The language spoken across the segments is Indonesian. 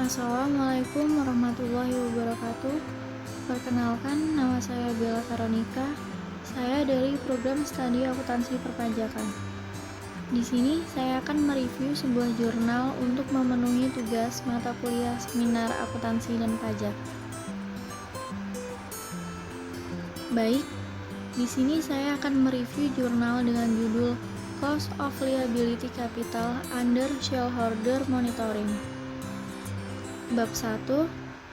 Assalamualaikum warahmatullahi wabarakatuh. Perkenalkan, nama saya Bella Veronica. Saya dari program studi akuntansi perpajakan. Di sini saya akan mereview sebuah jurnal untuk memenuhi tugas mata kuliah seminar akuntansi dan pajak. Baik, di sini saya akan mereview jurnal dengan judul Cost of Liability Capital Under Shareholder Monitoring. Bab 1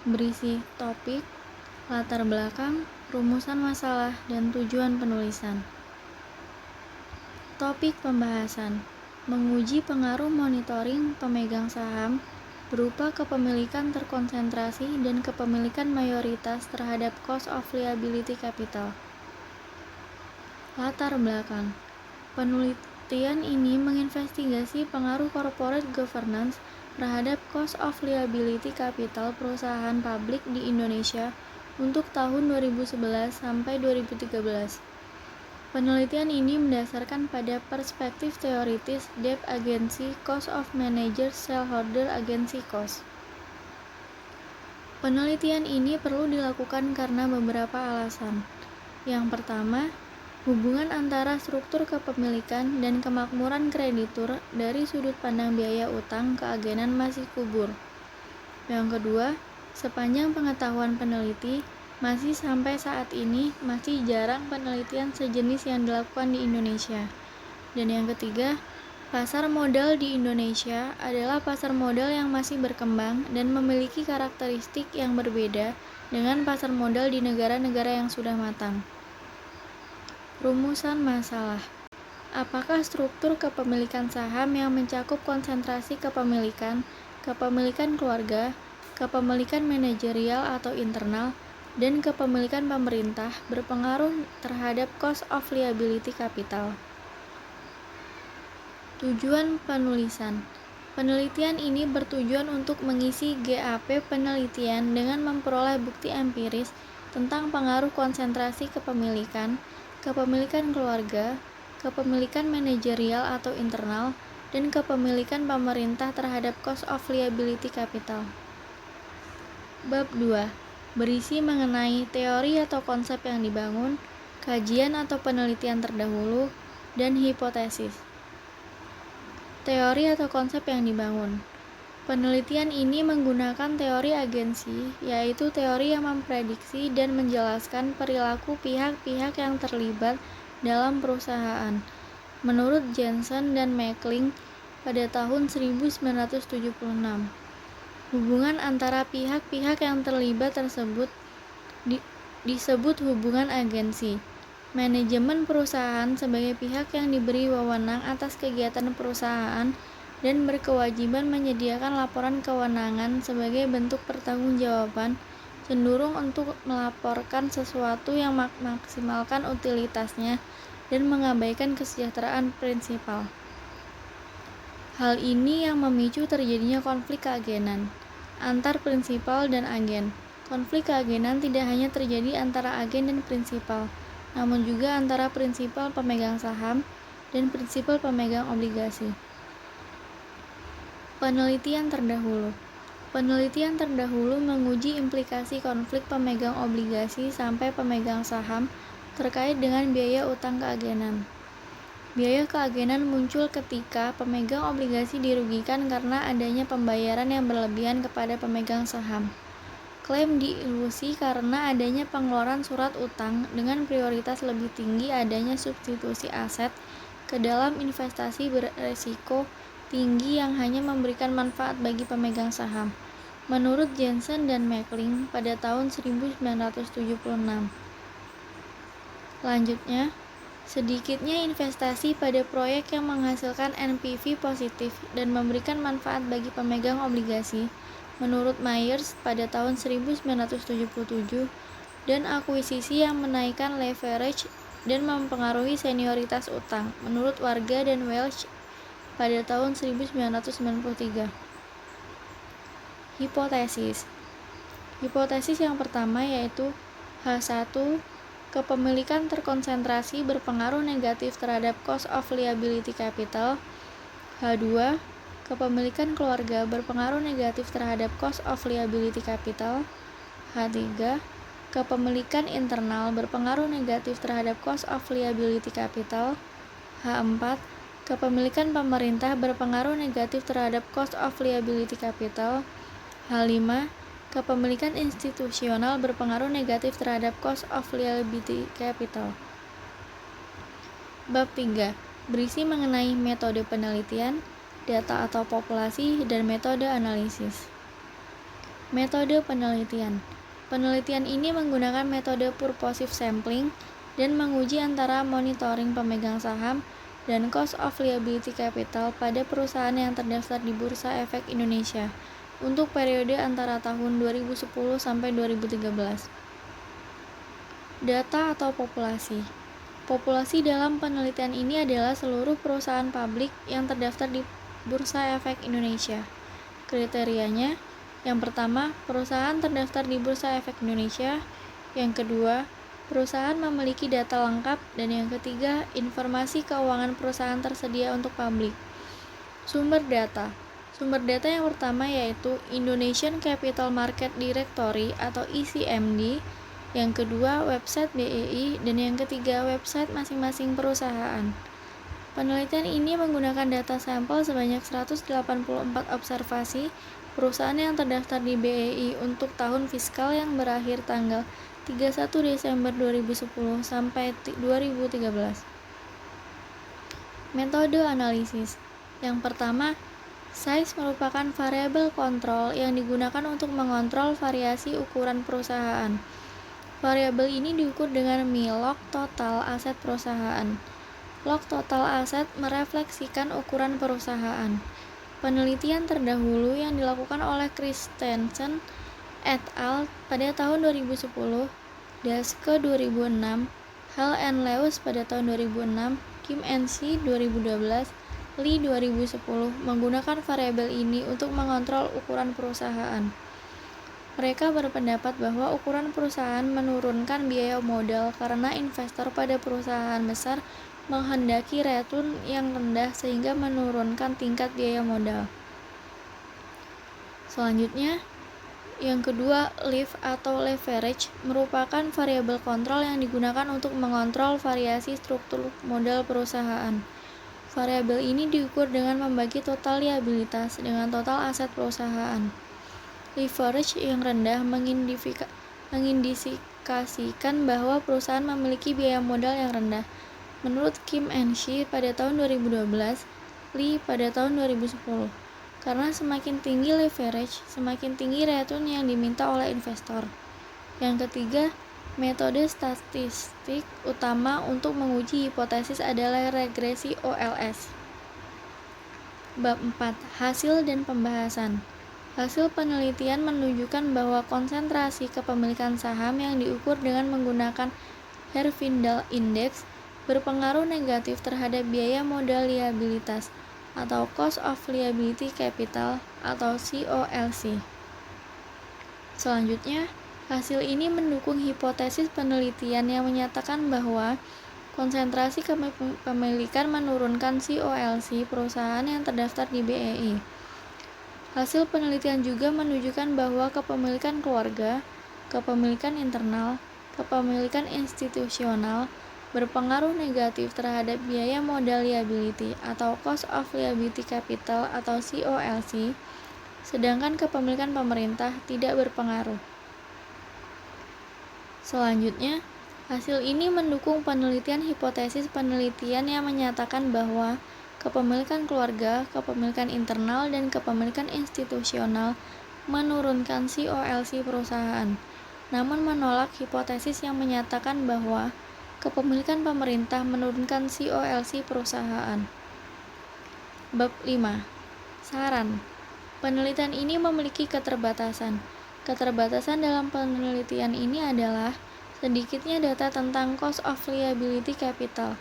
berisi topik, latar belakang, rumusan masalah, dan tujuan penulisan. Topik pembahasan: menguji pengaruh monitoring pemegang saham berupa kepemilikan terkonsentrasi dan kepemilikan mayoritas terhadap cost of liability capital. Latar belakang: penelitian ini menginvestigasi pengaruh corporate governance terhadap cost of liability capital perusahaan publik di Indonesia untuk tahun 2011 sampai 2013. Penelitian ini mendasarkan pada perspektif teoritis Debt Agency Cost of Managers Shareholder Agency Cost. Penelitian ini perlu dilakukan karena beberapa alasan. Yang pertama, hubungan antara struktur kepemilikan dan kemakmuran kreditur dari sudut pandang biaya utang keagenan masih kubur. Yang kedua, sepanjang pengetahuan peneliti, masih sampai saat ini masih jarang penelitian sejenis yang dilakukan di Indonesia. Dan yang ketiga, pasar modal di Indonesia adalah pasar modal yang masih berkembang dan memiliki karakteristik yang berbeda dengan pasar modal di negara-negara yang sudah matang. Rumusan masalah: apakah struktur kepemilikan saham yang mencakup konsentrasi kepemilikan, kepemilikan keluarga, kepemilikan manajerial atau internal, dan kepemilikan pemerintah berpengaruh terhadap cost of liability capital? Tujuan penulisan: penelitian ini bertujuan untuk mengisi GAP penelitian dengan memperoleh bukti empiris tentang pengaruh konsentrasi kepemilikan, kepemilikan keluarga, kepemilikan manajerial atau internal, dan kepemilikan pemerintah terhadap cost of liability capital. Bab 2 berisi mengenai teori atau konsep yang dibangun, kajian atau penelitian terdahulu, dan hipotesis. Teori atau konsep yang dibangun. Penelitian ini menggunakan teori agensi, yaitu teori yang memprediksi dan menjelaskan perilaku pihak-pihak yang terlibat dalam perusahaan. Menurut Jensen dan Meckling pada tahun 1976, hubungan antara pihak-pihak yang terlibat tersebut disebut hubungan agensi. Manajemen perusahaan sebagai pihak yang diberi wewenang atas kegiatan perusahaan dan berkewajiban menyediakan laporan kewenangan sebagai bentuk pertanggungjawaban, cenderung untuk melaporkan sesuatu yang memaksimalkan utilitasnya dan mengabaikan kesejahteraan prinsipal. Hal ini yang memicu terjadinya konflik keagenan antar prinsipal dan agen. Konflik keagenan tidak hanya terjadi antara agen dan prinsipal, namun juga antara prinsipal pemegang saham dan prinsipal pemegang obligasi. Penelitian terdahulu. Penelitian terdahulu menguji implikasi konflik pemegang obligasi sampai pemegang saham terkait dengan biaya utang keagenan. Biaya keagenan muncul ketika pemegang obligasi dirugikan karena adanya pembayaran yang berlebihan kepada pemegang saham. Klaim diilusi karena adanya pengeluaran surat utang dengan prioritas lebih tinggi adanya substitusi aset ke dalam investasi beresiko tinggi yang hanya memberikan manfaat bagi pemegang saham, menurut Jensen dan Meckling pada tahun 1976. Selanjutnya, sedikitnya investasi pada proyek yang menghasilkan NPV positif dan memberikan manfaat bagi pemegang obligasi, menurut Myers pada tahun 1977, dan akuisisi yang menaikkan leverage dan mempengaruhi senioritas utang, menurut Warga dan Welch pada tahun 1993. Hipotesis. Hipotesis yang pertama yaitu H1, kepemilikan terkonsentrasi berpengaruh negatif terhadap cost of liability capital. H2, kepemilikan keluarga berpengaruh negatif terhadap cost of liability capital. H3, kepemilikan internal berpengaruh negatif terhadap cost of liability capital. H4, kepemilikan pemerintah berpengaruh negatif terhadap cost of liability capital. H5, kepemilikan institusional berpengaruh negatif terhadap cost of liability capital. Bab 3, berisi mengenai metode penelitian, data atau populasi, dan metode analisis. Metode penelitian. Penelitian ini menggunakan metode purposive sampling dan menguji antara monitoring pemegang saham dan cost of liability capital pada perusahaan yang terdaftar di Bursa Efek Indonesia untuk periode antara tahun 2010 sampai 2013. Data atau populasi. Populasi dalam penelitian ini adalah seluruh perusahaan publik yang terdaftar di Bursa Efek Indonesia. Kriterianya, yang pertama, perusahaan terdaftar di Bursa Efek Indonesia. Yang kedua, perusahaan memiliki data lengkap. Dan yang ketiga, informasi keuangan perusahaan tersedia untuk publik. Sumber data. Sumber data yang pertama yaitu Indonesian Capital Market Directory atau ICMD. Yang kedua, website BEI, dan yang ketiga, website masing-masing perusahaan. Penelitian ini menggunakan data sampel sebanyak 184 observasi perusahaan yang terdaftar di BEI untuk tahun fiskal yang berakhir tanggal 31 Desember 2010 sampai 2013. Metode analisis. Yang pertama, size merupakan variabel kontrol yang digunakan untuk mengontrol variasi ukuran perusahaan. Variabel ini diukur dengan log total aset perusahaan. Log total aset merefleksikan ukuran perusahaan. Penelitian terdahulu yang dilakukan oleh Christensen et al. Pada tahun 2010, Daske 2006, Hall and Lewis pada tahun 2006, Kim and C 2012, Lee 2010 menggunakan variabel ini untuk mengontrol ukuran perusahaan. Mereka berpendapat bahwa ukuran perusahaan menurunkan biaya modal karena investor pada perusahaan besar menghendaki return yang rendah sehingga menurunkan tingkat biaya modal. Selanjutnya, yang kedua, LIF atau leverage merupakan variabel kontrol yang digunakan untuk mengontrol variasi struktur modal perusahaan. Variabel ini diukur dengan membagi total liabilitas dengan total aset perusahaan. Leverage yang rendah mengindikasikan bahwa perusahaan memiliki biaya modal yang rendah. Menurut Kim and Shi pada tahun 2012, Lee pada tahun 2010. Karena semakin tinggi leverage, semakin tinggi return yang diminta oleh investor. Yang ketiga, metode statistik utama untuk menguji hipotesis adalah regresi OLS. Bab 4. Hasil dan pembahasan. Hasil penelitian menunjukkan bahwa konsentrasi kepemilikan saham yang diukur dengan menggunakan Herfindahl Index berpengaruh negatif terhadap biaya modal liabilitas atau cost of liability capital atau COLC. Selanjutnya, hasil ini mendukung hipotesis penelitian yang menyatakan bahwa konsentrasi kepemilikan menurunkan COLC perusahaan yang terdaftar di BEI. Hasil penelitian juga menunjukkan bahwa kepemilikan keluarga, kepemilikan internal, kepemilikan institusional berpengaruh negatif terhadap biaya modal liability atau cost of liability capital atau COLC, sedangkan kepemilikan pemerintah tidak berpengaruh. Selanjutnya, hasil ini mendukung penelitian hipotesis penelitian yang menyatakan bahwa kepemilikan keluarga, kepemilikan internal, dan kepemilikan institusional menurunkan COLC perusahaan, namun menolak hipotesis yang menyatakan bahwa kepemilikan pemerintah menurunkan COLC perusahaan. Bab 5. Saran. Penelitian ini memiliki keterbatasan. Keterbatasan dalam penelitian ini adalah sedikitnya data tentang cost of liability capital,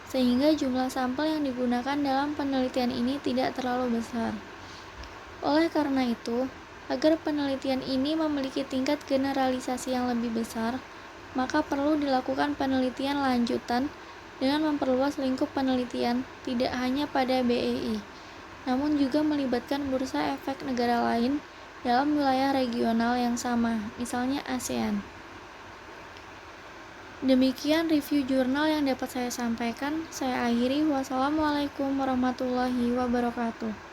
sehingga jumlah sampel yang digunakan dalam penelitian ini tidak terlalu besar. Oleh karena itu, agar penelitian ini memiliki tingkat generalisasi yang lebih besar, maka perlu dilakukan penelitian lanjutan dengan memperluas lingkup penelitian tidak hanya pada BEI, namun juga melibatkan bursa efek negara lain dalam wilayah regional yang sama, misalnya ASEAN. Demikian review jurnal yang dapat saya sampaikan. Saya akhiri. Wassalamualaikum warahmatullahi wabarakatuh.